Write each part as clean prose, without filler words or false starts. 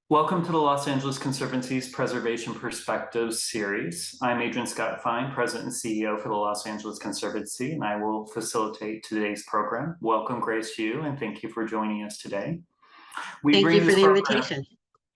Welcome to the Los Angeles Conservancy's Preservation Perspectives series. I'm Adrian Scott Fine, President and CEO for the Los Angeles Conservancy, and I will facilitate today's program. Welcome, Grace Yoo, and thank you for joining us today. We Thank you bring for this the program, invitation.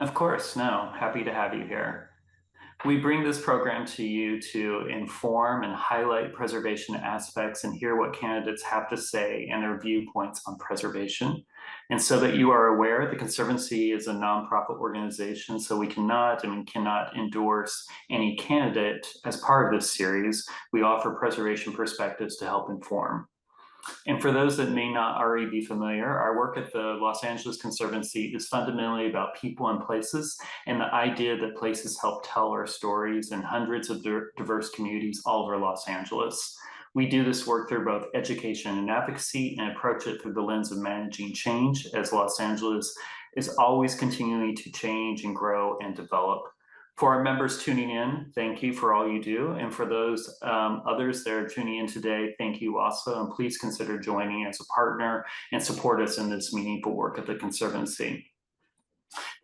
of course, no, happy to have you here. We bring this program to you to inform and highlight preservation aspects and hear what candidates have to say and their viewpoints on preservation. And so that you are aware, the Conservancy is a nonprofit organization, so we cannot endorse any candidate as part of this series. We offer preservation perspectives to help inform. And for those that may not already be familiar, our work at the Los Angeles Conservancy is fundamentally about people and places, and the idea that places help tell our stories in hundreds of diverse communities all over Los Angeles. We do this work through both education and advocacy and approach it through the lens of managing change, as Los Angeles is always continuing to change and grow and develop. For our members tuning in, thank you for all you do. And for those others that are tuning in today, thank you also. And please consider joining as a partner and support us in this meaningful work at the Conservancy.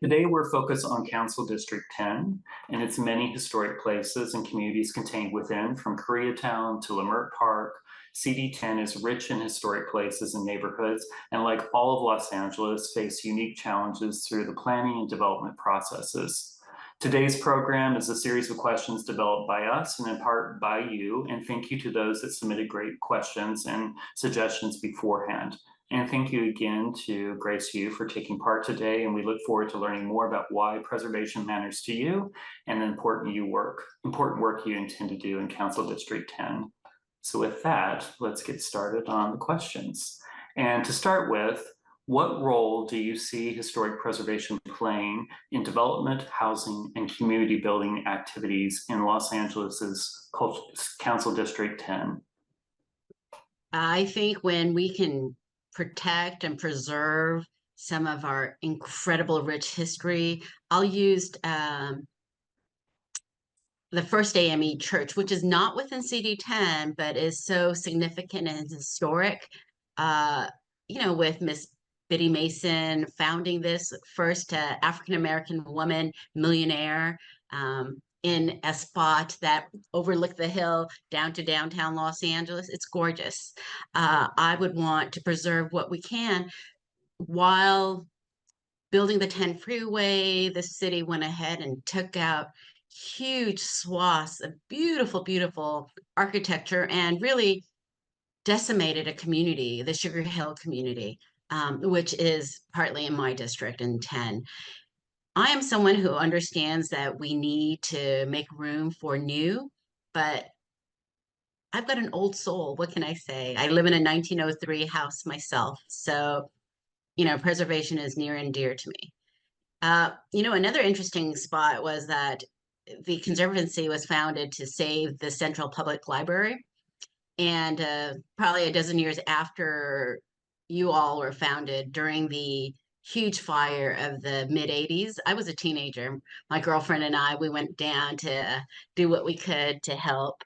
Today, we're focused on Council District 10 and its many historic places and communities contained within, from Koreatown to Leimert Park. CD10 is rich in historic places and neighborhoods, and like all of Los Angeles, face unique challenges through the planning and development processes. Today's program is a series of questions developed by us and in part by you, and thank you to those that submitted great questions and suggestions beforehand. And thank you again to Grace Yoo for taking part today, and we look forward to learning more about why preservation matters to you and the important work you intend to do in Council District 10. So with that, let's get started on the questions. And to start with, what role do you see historic preservation playing in development, housing, and community building activities in Los Angeles's Council District 10? I think when we can protect and preserve some of our incredible rich history, I'll use the First AME Church, which is not within CD10, but is so significant and historic. With Miss Biddy Mason founding this first African-American woman millionaire in a spot that overlooked the hill down to downtown Los Angeles. It's gorgeous. I would want to preserve what we can while building the 10 freeway. The city went ahead and took out huge swaths of beautiful, beautiful architecture and really decimated a community, the Sugar Hill community, which is partly in my district in 10. I am someone who understands that we need to make room for new, but I've got an old soul. What can I say? I live in a 1903 house myself. So, preservation is near and dear to me. Another interesting spot was that the Conservancy was founded to save the Central Public Library. And probably a dozen years after you all were founded, during the huge fire of the mid 80s, I was a teenager. My girlfriend and I, we went down to do what we could to help.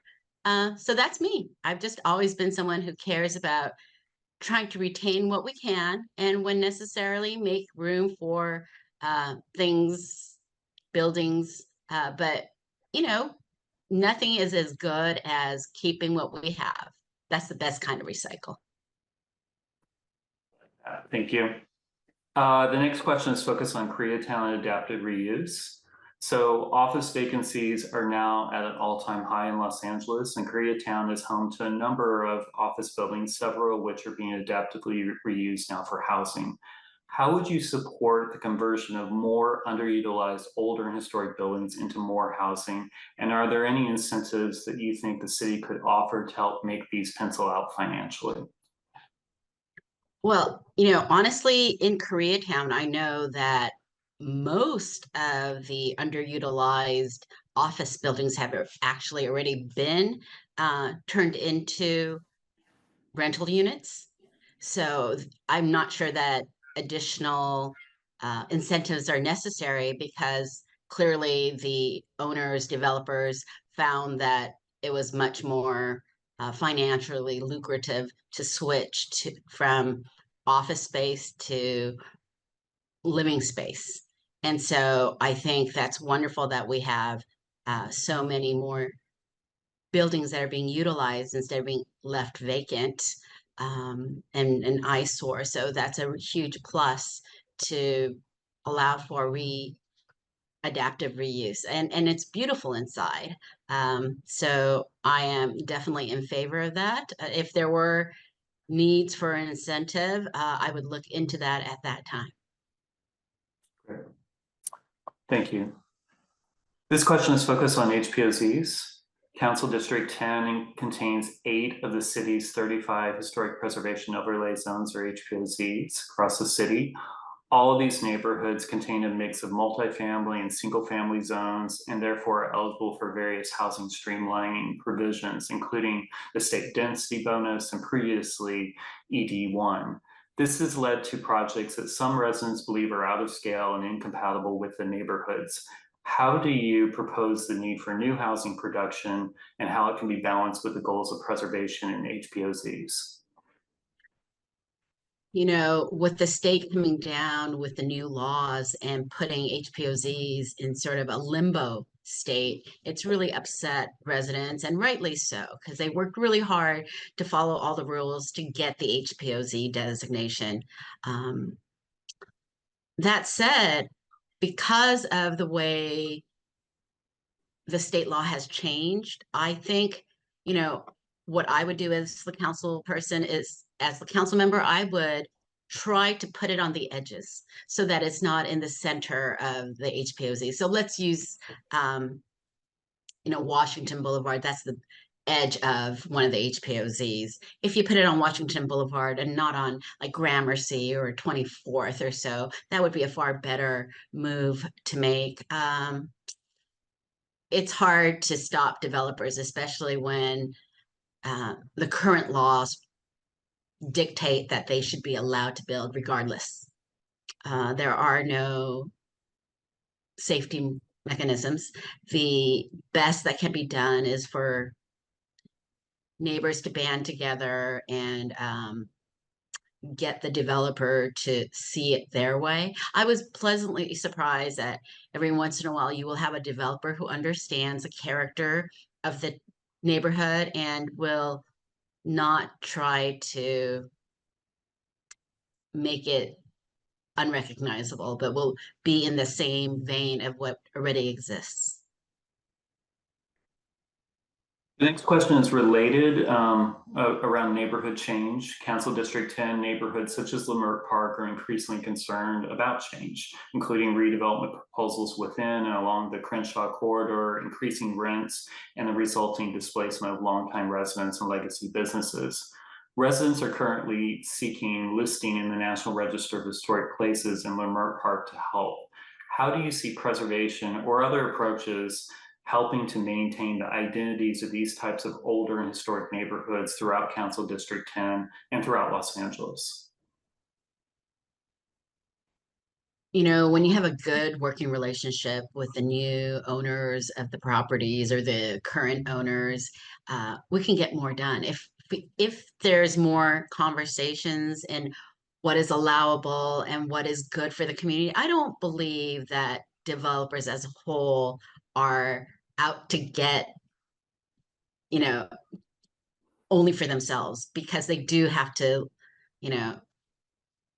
So that's me. I've just always been someone who cares about trying to retain what we can and when necessarily make room for things, buildings. But, you know, nothing is as good as keeping what we have. That's the best kind of recycle. Thank you. The next question is focused on Koreatown and adaptive reuse. So office vacancies are now at an all-time high in Los Angeles, and Koreatown is home to a number of office buildings, several of which are being adaptively reused now for housing. How would you support the conversion of more underutilized older and historic buildings into more housing? And are there any incentives that you think the city could offer to help make these pencil out financially? Well, honestly, in Koreatown, I know that most of the underutilized office buildings have actually already been turned into rental units. So I'm not sure that additional incentives are necessary because clearly the owners, developers found that it was much more financially lucrative to from office space to living space. And so I think that's wonderful that we have so many more buildings that are being utilized instead of being left vacant and an eyesore. So that's a huge plus to allow for adaptive reuse, and it's beautiful inside. So I am definitely in favor of that. If there were needs for an incentive, I would look into that at that time. Great. Thank you. This question is focused on HPOZs. Council District 10 contains 8 of the city's 35 historic preservation overlay zones, or HPOZs, across the city. All of these neighborhoods contain a mix of multifamily and single-family zones, and therefore are eligible for various housing streamlining provisions, including the state density bonus and previously ED1. This has led to projects that some residents believe are out of scale and incompatible with the neighborhoods. How do you propose the need for new housing production and how it can be balanced with the goals of preservation in HPOZs? You know, with the state coming down with the new laws and putting HPOZs in sort of a limbo state, it's really upset residents, and rightly so, because they worked really hard to follow all the rules to get the HPOZ designation. Um, that said, because of the way the state law has changed, I think, you know, what I would do as the council person is, as the council member, I would try to put it on the edges so that it's not in the center of the HPOZ. So let's use, Washington Boulevard. That's the edge of one of the HPOZs. If you put it on Washington Boulevard and not on like Gramercy or 24th or so, that would be a far better move to make. It's hard to stop developers, especially when the current laws dictate that they should be allowed to build regardless. There are no safety mechanisms. The best that can be done is for neighbors to band together and get the developer to see it their way. I was pleasantly surprised that every once in a while you will have a developer who understands the character of the neighborhood and will not try to make it unrecognizable, but will be in the same vein of what already exists. The next question is related around neighborhood change. Council District 10 neighborhoods such as Leimert Park are increasingly concerned about change, including redevelopment proposals within and along the Crenshaw corridor, increasing rents, and the resulting displacement of longtime residents and legacy businesses. Residents are currently seeking listing in the National Register of Historic Places in Leimert Park to help. How do you see preservation or other approaches helping to maintain the identities of these types of older and historic neighborhoods throughout Council District 10 and throughout Los Angeles? You know, when you have a good working relationship with the new owners of the properties or the current owners, we can get more done. If there's more conversations and what is allowable and what is good for the community, I don't believe that developers as a whole are out to get, you know, only for themselves, because they do have to, you know,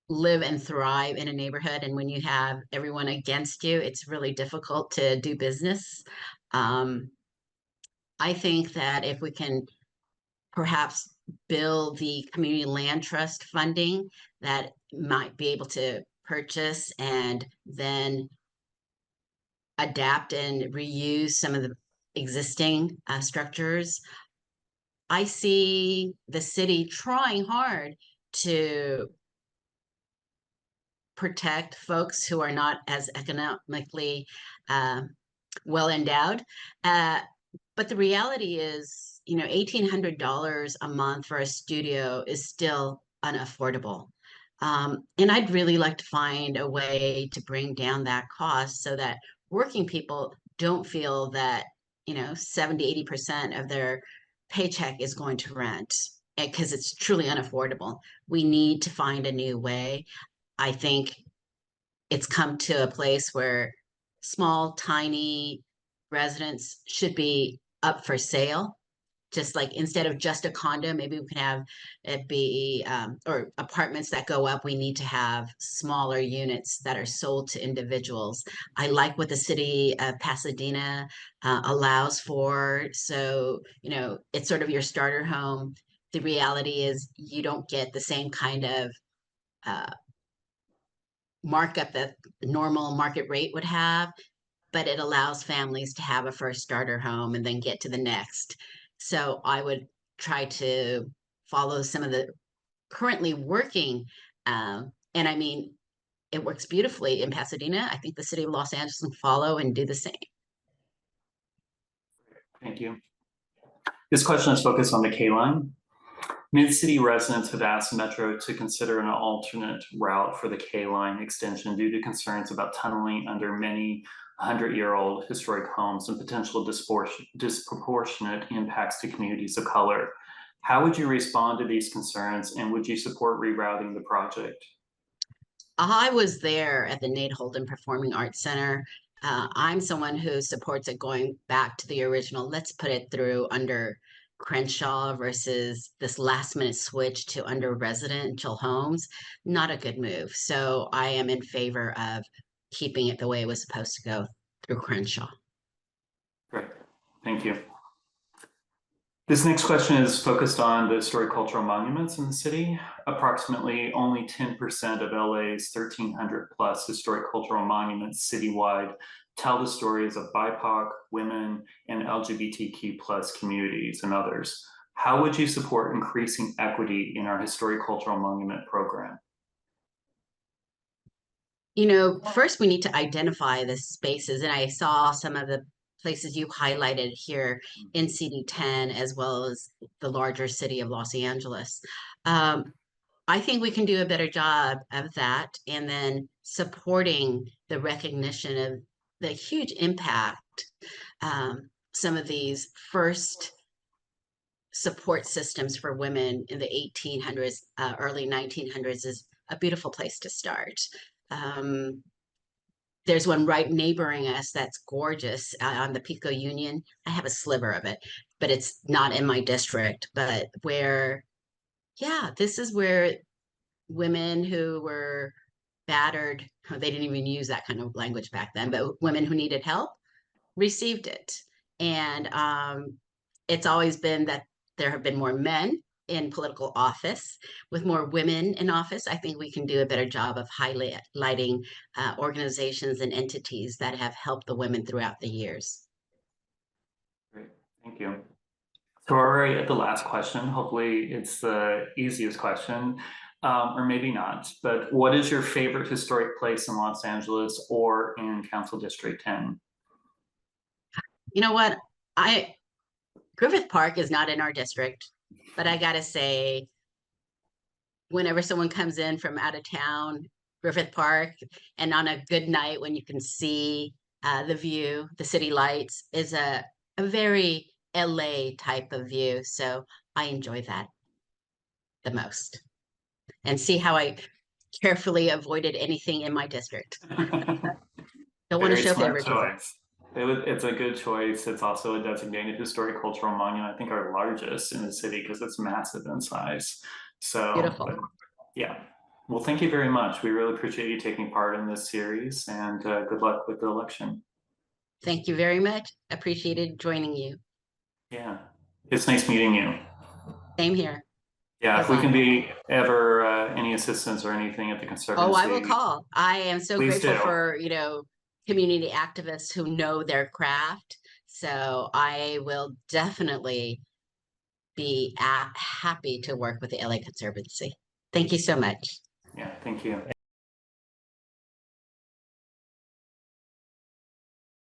live and thrive in a neighborhood. And when you have everyone against you, it's really difficult to do business. Um, I think that if we can perhaps build the community land trust funding that might be able to purchase and then adapt and reuse some of the existing structures, I see the city trying hard to protect folks who are not as economically uh, well endowed. Uh, but the reality is, you know, $1,800 a month for a studio is still unaffordable. And I'd really like to find a way to bring down that cost so that working people don't feel that, 70, 80% of their paycheck is going to rent because it's truly unaffordable. We need to find a new way. I think it's come to a place where small, tiny residents should be up for sale. Just like instead of just a condo, maybe we could have it be or apartments that go up. We need to have smaller units that are sold to individuals. I like what the city of Pasadena allows for. So, it's sort of your starter home. The reality is you don't get the same kind of uh, markup that the normal market rate would have, but it allows families to have a first starter home and then get to the next. So I would try to follow some of the currently working, and I mean, it works beautifully in Pasadena. I think the city of Los Angeles can follow and do the same. Thank you. This question is focused on the K line. Mid-city residents have asked Metro to consider an alternate route for the K line extension due to concerns about tunneling under many 100-year-old historic homes and potential disproportionate impacts to communities of color. How would you respond to these concerns, and would you support rerouting the project? I was there at the Nate Holden Performing Arts Center. I'm someone who supports it going back to the original. Let's put it through under Crenshaw versus this last minute switch to under residential homes. Not a good move. So I am in favor of keeping it the way it was supposed to go through Crenshaw. Great, thank you. This next question is focused on the historic cultural monuments in the city. Approximately only 10% of LA's 1,300 plus historic cultural monuments citywide tell the stories of BIPOC, women, and LGBTQ plus communities and others. How would you support increasing equity in our historic cultural monument program? First we need to identify the spaces, and I saw some of the places you highlighted here in CD10 as well as the larger city of Los Angeles. I think we can do a better job of that, and then supporting the recognition of the huge impact some of these first support systems for women in the 1800s, early 1900s is a beautiful place to start. Um, there's one right neighboring us that's gorgeous on the Pico Union. I have a sliver of it, but it's not in my district. But yeah, this is where women who were battered, they didn't even use that kind of language back then, but women who needed help received it. And it's always been that there have been more men in political office. With more women in office, I think we can do a better job of highlighting organizations and entities that have helped the women throughout the years. Great, thank you. So we're already at the last question. Hopefully it's the easiest question, or maybe not, but what is your favorite historic place in Los Angeles or in Council District 10? You know what? Griffith Park is not in our district, but I gotta say, whenever someone comes in from out of town, Griffith Park, and on a good night when you can see the view, the city lights, is a very LA type of view. So I enjoy that the most. And see how I carefully avoided anything in my district. Don't want to Very show smart favoritism. choice. It's a good choice. It's also a designated historic cultural monument, I think our largest in the city because it's massive in size. So, Beautiful. yeah. Well, thank you very much. We really appreciate you taking part in this series, and good luck with the election. Thank you very much. Appreciated joining you. Yeah. It's nice meeting you. Same here. Yeah, if we Bye-bye. can be ever any assistance or anything at the Oh, I will Conservancy, call. I am so please grateful do. for, community activists who know their craft. So I will definitely be happy to work with the LA Conservancy. Thank you so much. Yeah, thank you.